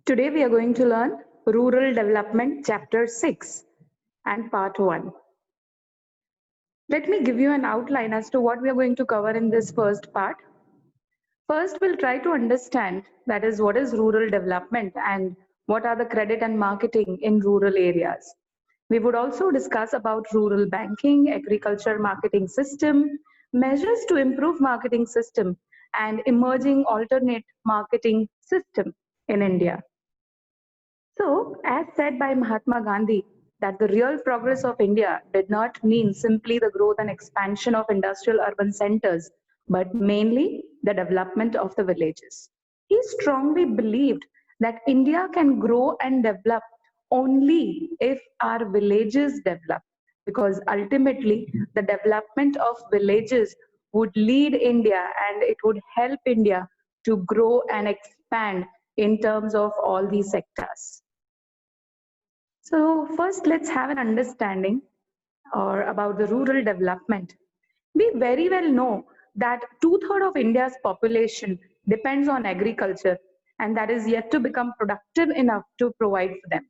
Today we are going to learn Rural Development Chapter 6 and Part 1. Let me give you an outline as to what we are going to cover in this first part. First, we'll try to understand, that is, what is rural development and what are the credit and marketing in rural areas. We would also discuss about rural banking, agriculture marketing system, measures to improve marketing system, and emerging alternate marketing system in India. So, as said by Mahatma Gandhi, that the real progress of India did not mean simply the growth and expansion of industrial urban centers, but mainly the development of the villages. He strongly believed that India can grow and develop only if our villages develop, because ultimately the development of villages would lead India and it would help India to grow and expand in terms of all these sectors. So first, let's have an understanding or about the rural development. We very well know that two-thirds of India's population depends on agriculture, and that is yet to become productive enough to provide for them.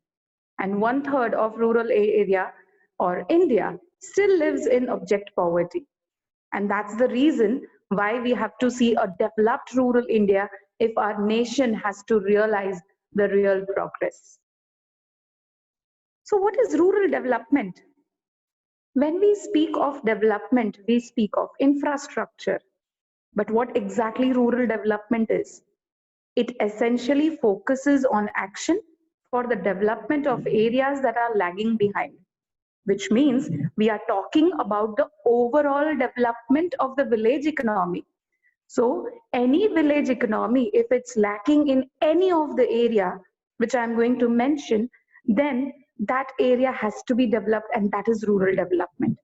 And one-third of rural area or India still lives in abject poverty. And that's the reason why we have to see a developed rural India if our nation has to realize the real progress. So what is rural development? When we speak of development, we speak of infrastructure. But what exactly rural development is? It essentially focuses on action for the development of areas that are lagging behind, which means we are talking about the overall development of the village economy. So any village economy, if it's lacking in any of the area which I'm going to mention, then that area has to be developed, and that is rural development.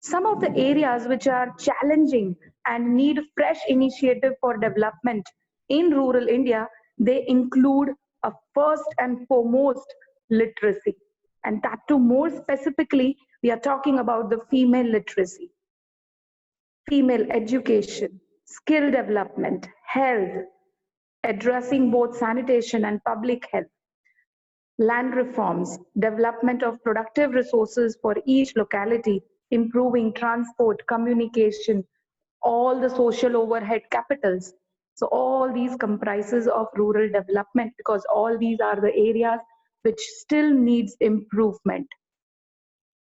Some of the areas which are challenging and need fresh initiative for development in rural India, they include a first and foremost literacy. And that too, more specifically, we are talking about the female literacy, female education, skill development, health, addressing both sanitation and public health, land reforms, development of productive resources for each locality, improving transport, communication, all the social overhead capitals. So all these comprises of rural development, because all these are the areas which still needs improvement.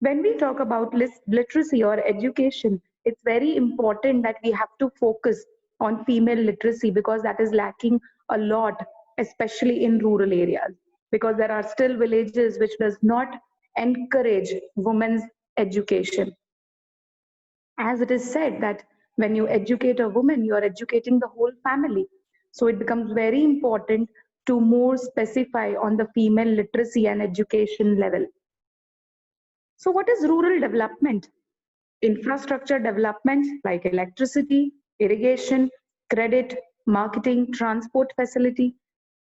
When we talk about literacy or education, it's very important that we have to focus on female literacy, because that is lacking a lot, especially in rural areas, because there are still villages which does not encourage women's education. As it is said that when you educate a woman, you are educating the whole family. So it becomes very important to more specify on the female literacy and education level. So what is rural development? Infrastructure development like electricity, irrigation, credit, marketing, transport facility,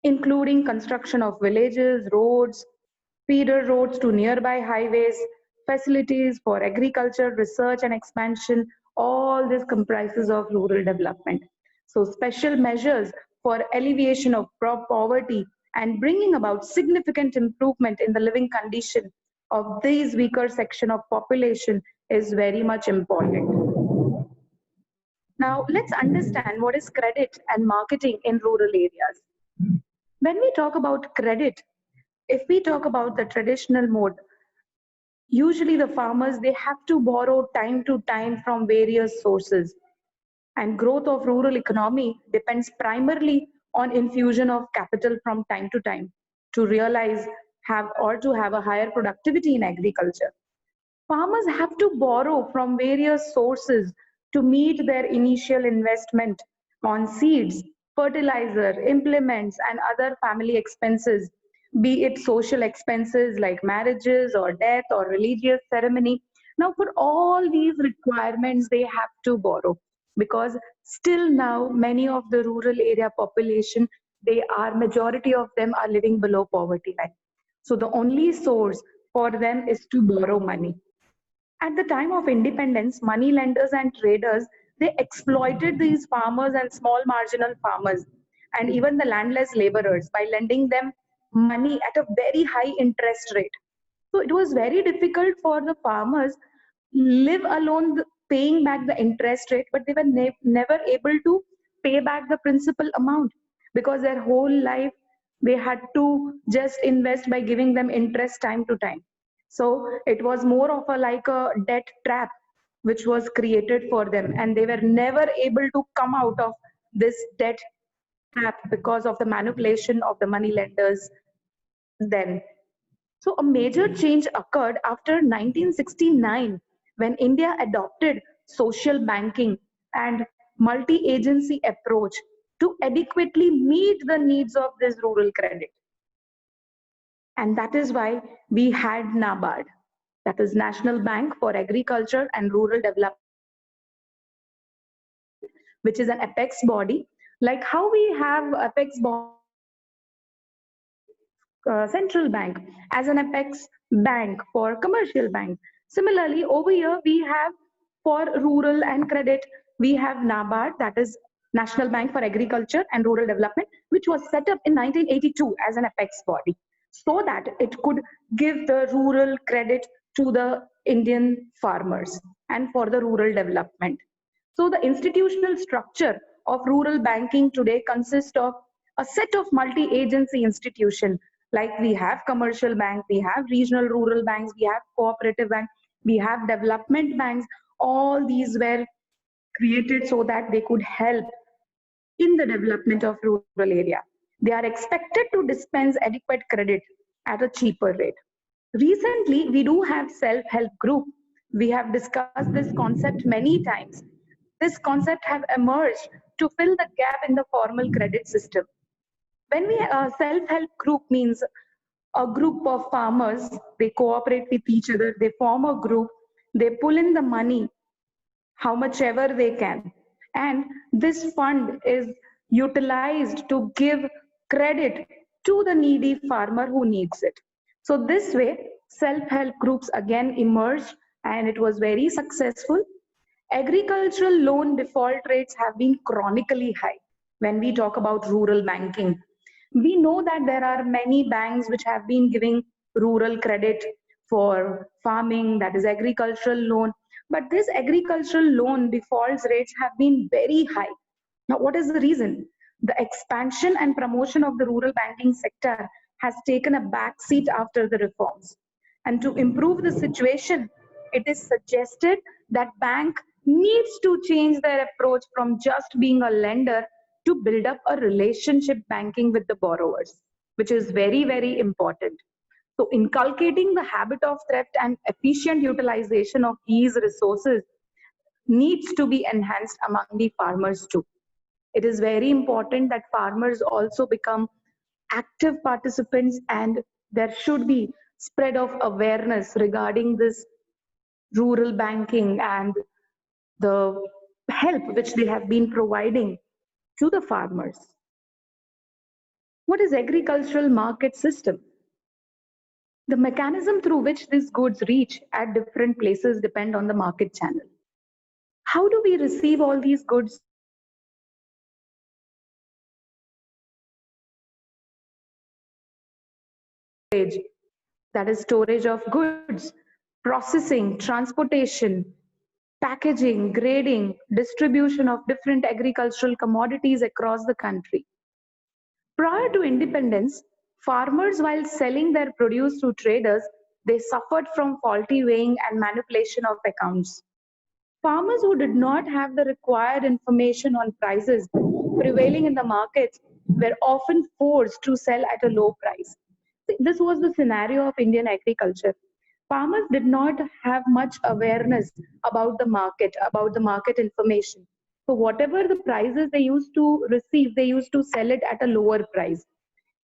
including construction of villages, roads, feeder roads to nearby highways, facilities for agriculture, research and expansion, all this comprises of rural development. So special measures for alleviation of poverty and bringing about significant improvement in the living condition of these weaker section of population is very much important. Now let's understand what is credit and marketing in rural areas. When we talk about credit, if we talk about the traditional mode, usually the farmers, they have to borrow time to time from various sources, and growth of rural economy depends primarily on infusion of capital from time to time to realize have or to have a higher productivity in agriculture. Farmers have to borrow from various sources to meet their initial investment on seeds, fertilizer, implements, and other family expenses, be it social expenses like marriages or death or religious ceremony. Now, for all these requirements, they have to borrow, because still now many of the rural area population, they are majority of them are living below poverty line. So the only source for them is to borrow money. At the time of independence, money lenders and traders, they exploited these farmers and small marginal farmers. and even the landless laborers by lending them money at a very high interest rate. So it was very difficult for the farmers live alone paying back the interest rate, but they were never able to pay back the principal amount because their whole life they had to just invest by giving them interest time to time. So it was more of a like a debt trap which was created for them, and they were never able to come out of this debt trap because of the manipulation of the money lenders then. So a major change occurred after 1969 when India adopted social banking and multi-agency approach to adequately meet the needs of this rural credit. And that is why we had NABARD, that is National Bank for Agriculture and Rural Development, which is an apex body. Like how we have apex body central bank as an apex bank for commercial bank. Similarly, over here we have for rural and credit, we have NABARD, that is National Bank for Agriculture and Rural Development, which was set up in 1982 as an apex body so that it could give the rural credit to the Indian farmers and for the rural development. So the institutional structure of rural banking today consists of a set of multi-agency institutions like we have commercial bank, we have regional rural banks, we have cooperative bank, we have development banks. All these were created so that they could help in the development of rural area. They are expected to dispense adequate credit at a cheaper rate. Recently, we do have self-help group. We have discussed this concept many times. This concept have emerged to fill the gap in the formal credit system. When we self-help group means a group of farmers, they cooperate with each other, they form a group, they pull in the money how much ever they can, and this fund is utilized to give credit to the needy farmer who needs it. So this way self-help groups again emerged and it was very successful. Agricultural loan default rates have been chronically high when we talk about rural banking. We know that there are many banks which have been giving rural credit for farming, that is agricultural loan, but this agricultural loan defaults rates have been very high. Now, what is the reason? The expansion and promotion of the rural banking sector has taken a backseat after the reforms. And to improve the situation, it is suggested that bank needs to change their approach from just being a lender to build up a relationship banking with the borrowers, which is very, very important. So inculcating the habit of thrift and efficient utilization of these resources needs to be enhanced among the farmers too. It is very important that farmers also become active participants and there should be spread of awareness regarding this rural banking and the help which they have been providing to the farmers. What is agricultural market system? The mechanism through which these goods reach at different places depend on the market channel. How do we receive all these goods? That is storage of goods, processing, transportation, packaging, grading, distribution of different agricultural commodities across the country. Prior to independence, farmers, while selling their produce to traders, they suffered from faulty weighing and manipulation of accounts. Farmers who did not have the required information on prices prevailing in the markets were often forced to sell at a low price. This was the scenario of Indian agriculture. Farmers did not have much awareness about the market information. So whatever the prices they used to receive, they used to sell it at a lower price.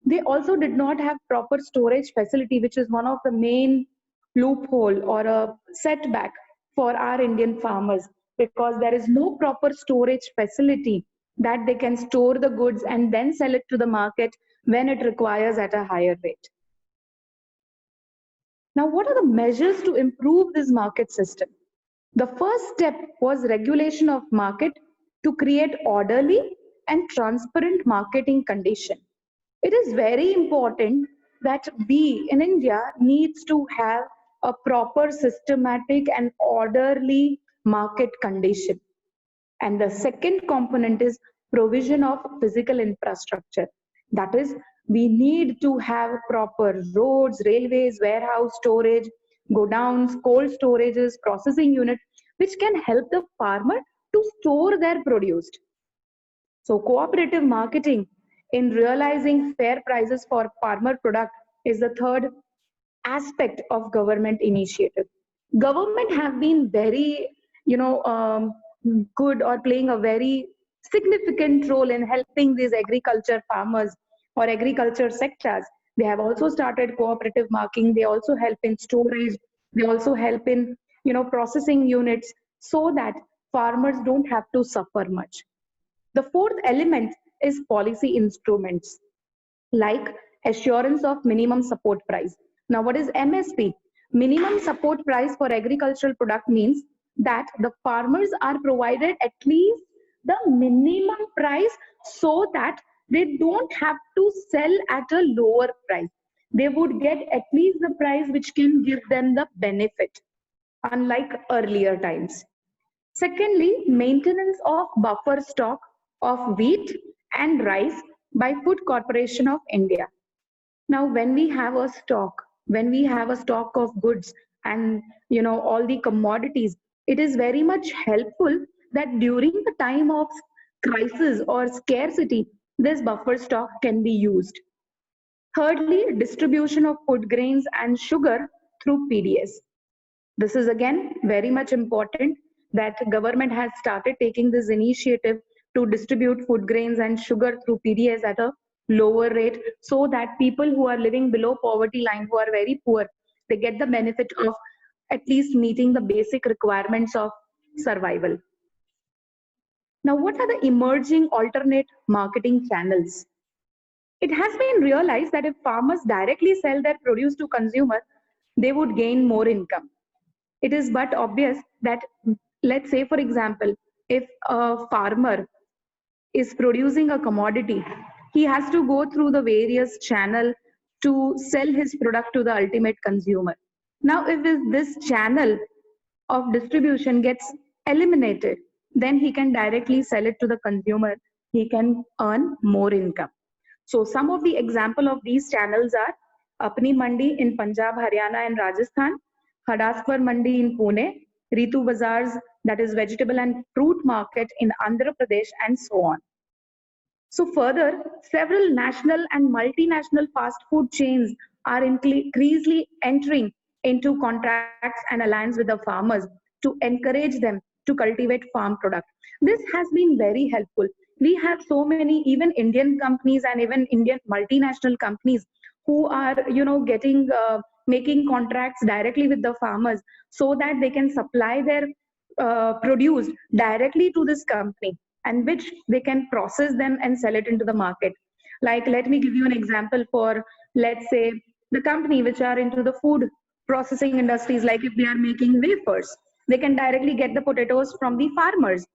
They also did not have proper storage facility, which is one of the main loophole or a setback for our Indian farmers because there is no proper storage facility that they can store the goods and then sell it to the market when it requires at a higher rate. Now, what are the measures to improve this market system? The first step was regulation of market to create orderly and transparent marketing condition. It is very important that we in India needs to have a proper systematic and orderly market condition. And the second component is provision of physical infrastructure. That is, we need to have proper roads, railways, warehouse storage, godowns, cold storages, processing units, which can help the farmer to store their produce. So cooperative marketing in realizing fair prices for farmer product is the third aspect of government initiative. Government have been very, good or playing a very significant role in helping these agriculture farmers or agriculture sectors. They have also started cooperative marketing. They also help in storage. They also help in processing units so that farmers don't have to suffer much. The fourth element is policy instruments like assurance of minimum support price. Now, what is MSP? Minimum support price for agricultural product means that the farmers are provided at least the minimum price so that they don't have to sell at a lower price. They would get at least the price which can give them the benefit, unlike earlier times. Secondly, maintenance of buffer stock of wheat and rice by Food Corporation of India. Now, when we have a stock of goods and all the commodities, it is very much helpful that during the time of crisis or scarcity, this buffer stock can be used. Thirdly, distribution of food grains and sugar through PDS. This is again very much important that government has started taking this initiative to distribute food grains and sugar through PDS at a lower rate so that people who are living below poverty line, who are very poor, they get the benefit of at least meeting the basic requirements of survival. Now, what are the emerging alternate marketing channels? It has been realized that if farmers directly sell their produce to consumer, they would gain more income. It is but obvious that, let's say for example, if a farmer is producing a commodity, he has to go through the various channel to sell his product to the ultimate consumer. Now, if this channel of distribution gets eliminated, then he can directly sell it to the consumer. He can earn more income. So some of the example of these channels are Apni Mandi in Punjab, Haryana and Rajasthan, Hadaspar Mandi in Pune, Ritu Bazaars, that is vegetable and fruit market in Andhra Pradesh, and so on. So further, several national and multinational fast food chains are increasingly entering into contracts and alliance with the farmers to encourage them to cultivate farm product. This has been very helpful. We have so many even Indian companies and even Indian multinational companies who are getting making contracts directly with the farmers so that they can supply their produce directly to this company, and which they can process them and sell it into the market. Like, let me give you an example for, let's say, the company which are into the food processing industries. Like if they are making wafers, they can directly get the potatoes from the farmers.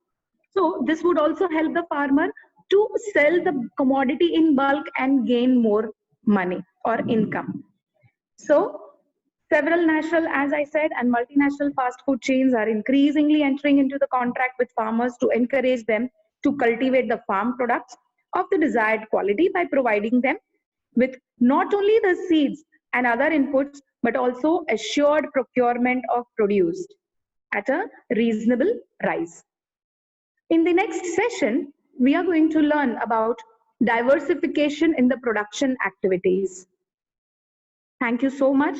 So this would also help the farmer to sell the commodity in bulk and gain more money or income. So several national, as I said, and multinational fast food chains are increasingly entering into the contract with farmers to encourage them to cultivate the farm products of the desired quality by providing them with not only the seeds and other inputs, but also assured procurement of produce at a reasonable price. In the next session, we are going to learn about diversification in the production activities. Thank you so much.